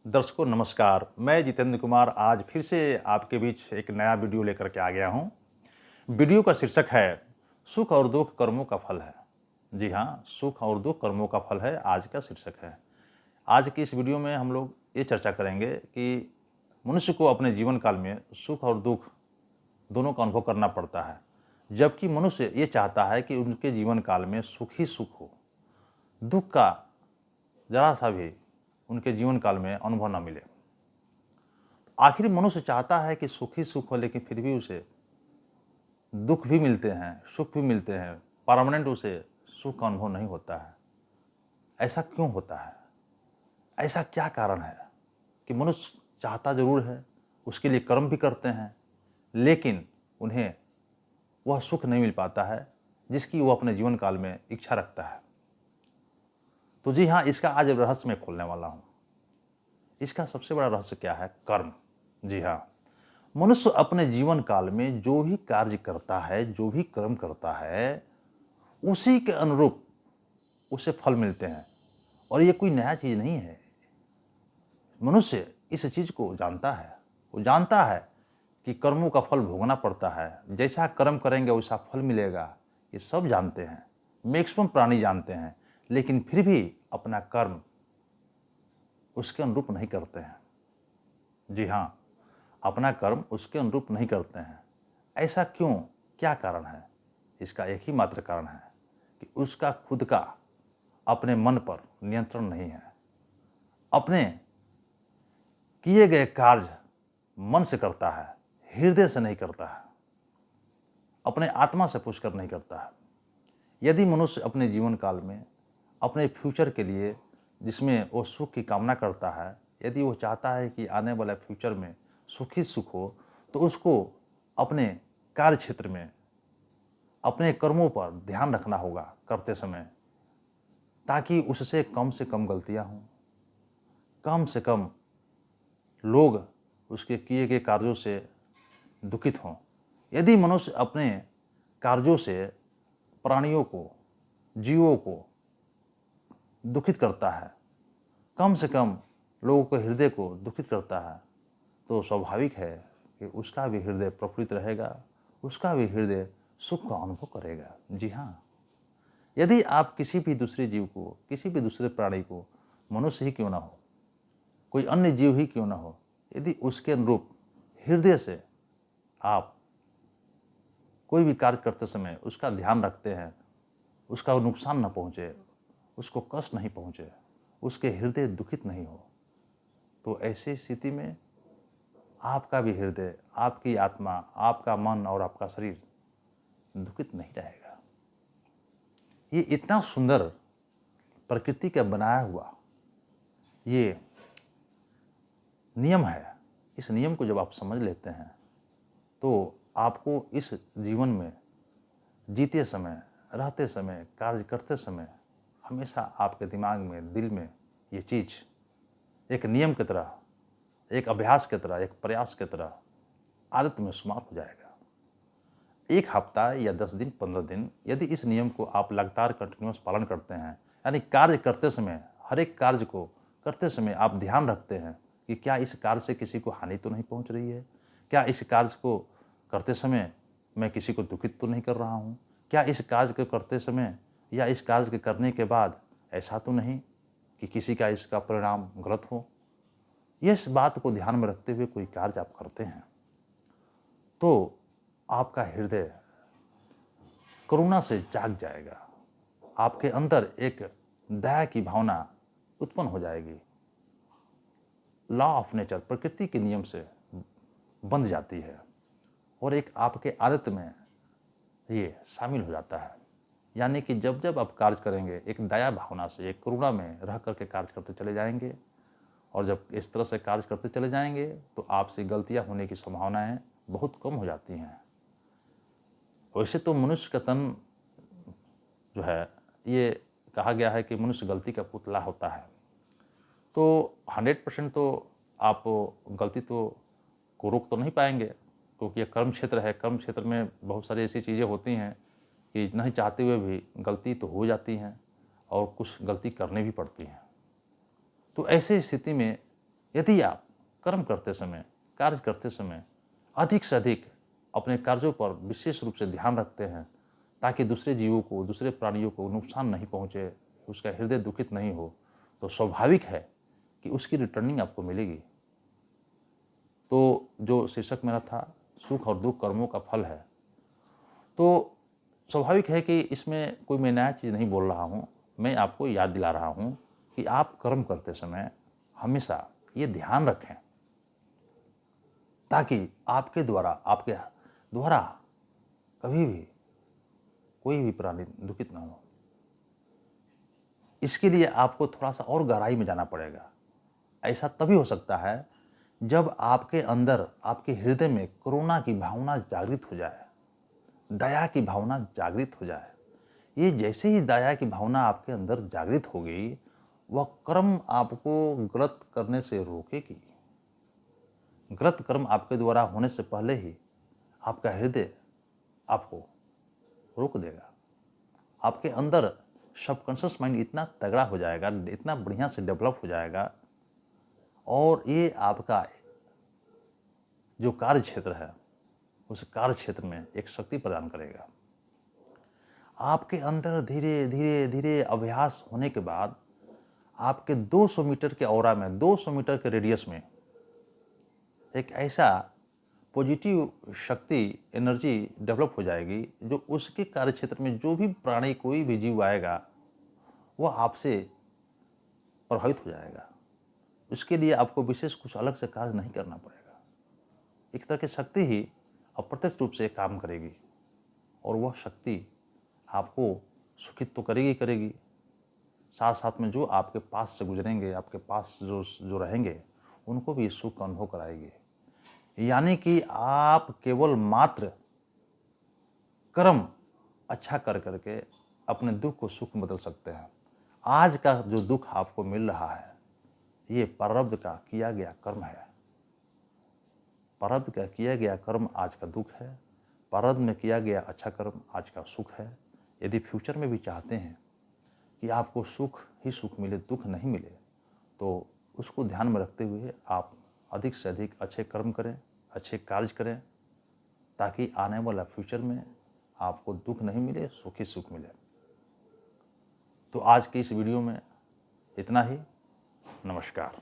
दर्शकों नमस्कार। मैं जितेंद्र कुमार आज फिर से आपके बीच एक नया वीडियो लेकर के आ गया हूं। वीडियो का शीर्षक है सुख और दुख कर्मों का फल है। जी हाँ, सुख और दुख कर्मों का फल है आज का शीर्षक है। आज की इस वीडियो में हम लोग ये चर्चा करेंगे कि मनुष्य को अपने जीवन काल में सुख और दुख दोनों का अनुभव करना पड़ता है, जबकि मनुष्य ये चाहता है कि उनके जीवन काल में सुख ही सुख हो, दुख का जरा सा भी उनके जीवन काल में अनुभव न मिले। आखिर मनुष्य चाहता है कि सुख ही सुख हो, लेकिन फिर भी उसे दुख भी मिलते हैं, सुख भी मिलते हैं, परमानेंट उसे सुख का अनुभव नहीं होता है। ऐसा क्यों होता है? ऐसा क्या कारण है कि मनुष्य चाहता जरूर है, उसके लिए कर्म भी करते हैं, लेकिन उन्हें वह सुख नहीं मिल पाता है जिसकी वो अपने जीवन काल में इच्छा रखता है। तो जी हाँ, इसका आज रहस्य मैं खोलने वाला हूँ। इसका सबसे बड़ा रहस्य क्या है? कर्म। जी हाँ, मनुष्य अपने जीवन काल में जो भी कार्य करता है, जो भी कर्म करता है, उसी के अनुरूप उसे फल मिलते हैं। और ये कोई नया चीज नहीं है। मनुष्य इस चीज को जानता है। वो जानता है कि कर्मों का फल भोगना पड़ता है, जैसा कर्म करेंगे वैसा फल मिलेगा। ये सब जानते हैं, मैक्सिमम प्राणी जानते हैं, लेकिन फिर भी अपना कर्म उसके अनुरूप नहीं करते हैं। जी हाँ, अपना कर्म उसके अनुरूप नहीं करते हैं। ऐसा क्यों? क्या कारण है? इसका एक ही मात्र कारण है कि उसका खुद का अपने मन पर नियंत्रण नहीं है। अपने किए गए कार्य मन से करता है, हृदय से नहीं करता है, अपने आत्मा से पूछकर नहीं करता है। यदि मनुष्य अपने जीवन काल में अपने फ्यूचर के लिए, जिसमें वो सुख की कामना करता है, यदि वो चाहता है कि आने वाले फ्यूचर में सुख ही सुख हो, तो उसको अपने कार्य क्षेत्र में अपने कर्मों पर ध्यान रखना होगा करते समय, ताकि उससे कम गलतियां हों, कम से कम लोग उसके किए गए कार्यों से दुखित हों। यदि मनुष्य अपने कार्यों से प्राणियों को, जीवों को दुखित करता है, कम से कम लोगों के हृदय को दुखित करता है, तो स्वाभाविक है कि उसका भी हृदय प्रफुल्लित रहेगा, उसका भी हृदय सुख का अनुभव करेगा। जी हाँ, यदि आप किसी भी दूसरे जीव को, किसी भी दूसरे प्राणी को, मनुष्य ही क्यों ना हो, कोई अन्य जीव ही क्यों ना हो, यदि उसके अनुरूप हृदय से आप कोई भी कार्य करते समय उसका ध्यान रखते हैं, उसका नुकसान न पहुँचे, उसको कष्ट नहीं पहुँचे, उसके हृदय दुखित नहीं हो, तो ऐसी स्थिति में आपका भी हृदय, आपकी आत्मा, आपका मन और आपका शरीर दुखित नहीं रहेगा। ये इतना सुंदर प्रकृति का बनाया हुआ ये नियम है। इस नियम को जब आप समझ लेते हैं, तो आपको इस जीवन में जीते समय, रहते समय, कार्य करते समय हमेशा आपके दिमाग में, दिल में ये चीज़ एक नियम की तरह, एक अभ्यास की तरह, एक प्रयास की तरह आदत में शुमार हो जाएगा। एक हफ्ता या 10 दिन, 15 दिन यदि इस नियम को आप लगातार कंटिन्यूअस पालन करते हैं, यानी कार्य करते समय, हर एक कार्य को करते समय आप ध्यान रखते हैं कि क्या इस कार्य से किसी को हानि तो नहीं पहुंच रही है, क्या इस कार्य को करते समय मैं किसी को दुखित तो नहीं कर रहा हूँ, क्या इस कार्य को करते समय या इस कार्य के करने के बाद ऐसा तो नहीं कि किसी का इसका परिणाम गलत हो। इस बात को ध्यान में रखते हुए कोई कार्य आप करते हैं, तो आपका हृदय करुणा से जाग जाएगा, आपके अंदर एक दया की भावना उत्पन्न हो जाएगी। लॉ ऑफ नेचर, प्रकृति के नियम से बंध जाती है और एक आपके आदत में ये शामिल हो जाता है। यानी कि जब जब आप कार्य करेंगे, एक दया भावना से, एक करुणा में रह करके कार्य करते चले जाएंगे, और जब इस तरह से कार्य करते चले जाएंगे तो आपसे गलतियां होने की संभावनाएं बहुत कम हो जाती हैं। वैसे तो मनुष्य का तन जो है, ये कहा गया है कि मनुष्य गलती का पुतला होता है, तो 100% तो आप गलती को रोक तो नहीं पाएंगे, क्योंकि ये कर्म क्षेत्र है। कर्म क्षेत्र में बहुत सारी ऐसी चीज़ें होती हैं कि नहीं चाहते हुए भी गलती तो हो जाती हैं और कुछ गलती करनी भी पड़ती हैं। तो ऐसी स्थिति में यदि आप कर्म करते समय, कार्य करते समय अधिक से अधिक अपने कार्यों पर विशेष रूप से ध्यान रखते हैं ताकि दूसरे जीवों को, दूसरे प्राणियों को नुकसान नहीं पहुँचे, उसका हृदय दुखित नहीं हो, तो स्वाभाविक है कि उसकी रिटर्निंग आपको मिलेगी। तो जो शीर्षक मेरा था, सुख और दुख कर्मों का फल है, तो स्वाभाविक है कि इसमें कोई मैं नया चीज़ नहीं बोल रहा हूँ। मैं आपको याद दिला रहा हूँ कि आप कर्म करते समय हमेशा ये ध्यान रखें ताकि आपके द्वारा कभी भी कोई भी प्राणी दुखित ना हो। इसके लिए आपको थोड़ा सा और गहराई में जाना पड़ेगा। ऐसा तभी हो सकता है जब आपके अंदर, आपके हृदय में करुणा की भावना जागृत हो जाए, दया की भावना जागृत हो जाए। ये जैसे ही दया की भावना आपके अंदर जागृत हो गई, वह कर्म आपको गलत करने से रोकेगी। गलत कर्म आपके द्वारा होने से पहले ही आपका हृदय आपको रोक देगा। आपके अंदर सबकॉन्शियस माइंड इतना तगड़ा हो जाएगा, इतना बढ़िया से डेवलप हो जाएगा, और ये आपका जो कार्य क्षेत्र है उस कार्य क्षेत्र में एक शक्ति प्रदान करेगा। आपके अंदर धीरे धीरे धीरे अभ्यास होने के बाद आपके 200 मीटर के ऑरा में, 200 मीटर के रेडियस में एक ऐसा पॉजिटिव शक्ति, एनर्जी डेवलप हो जाएगी जो उसके कार्य क्षेत्र में जो भी प्राणी, कोई भी जीव आएगा वह आपसे प्रभावित हो जाएगा। उसके लिए आपको विशेष कुछ अलग से कार्य नहीं करना पड़ेगा। एक तरह की शक्ति ही अप्रत्यक्ष रूप से काम करेगी और वह शक्ति आपको सुखित तो करेगी, साथ साथ में जो आपके पास से गुजरेंगे, आपके पास जो रहेंगे, उनको भी सुख का अनुभव कराएगी। यानी कि आप केवल मात्र कर्म अच्छा कर करके अपने दुख को सुख में बदल सकते हैं। आज का जो दुख आपको मिल रहा है ये प्रारब्ध का किया गया कर्म है। प्रारब्ध का किया गया कर्म आज का दुख है। प्रारब्ध में किया गया अच्छा कर्म आज का सुख है। यदि फ्यूचर में भी चाहते हैं कि आपको सुख ही सुख मिले, दुख नहीं मिले, तो उसको ध्यान में रखते हुए आप अधिक से अधिक अच्छे कर्म करें, अच्छे कार्य करें, ताकि आने वाला फ्यूचर में आपको दुख नहीं मिले, सुख ही सुख मिले। तो आज की इस वीडियो में इतना ही। नमस्कार।